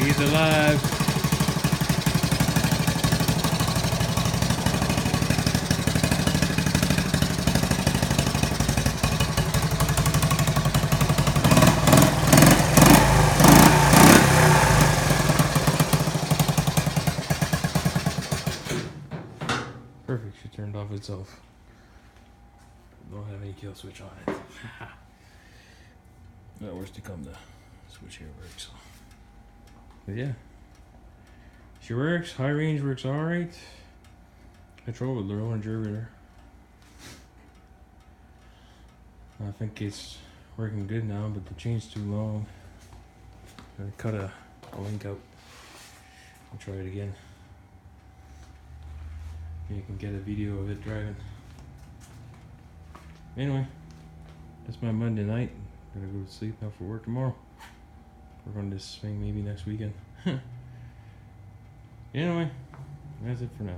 He's alive. Perfect, she turned off itself. Don't have any kill switch on it. Well, worst to come, the switch here works. But yeah, she works. High range works alright. Control with low and there. I think it's working good now, but the chain's too long. I'm gonna cut a link out and try it again. You can get a video of it driving. Anyway, that's my Monday night. Gotta go to sleep now for work tomorrow. Work on this thing maybe next weekend. Anyway, that's it for now.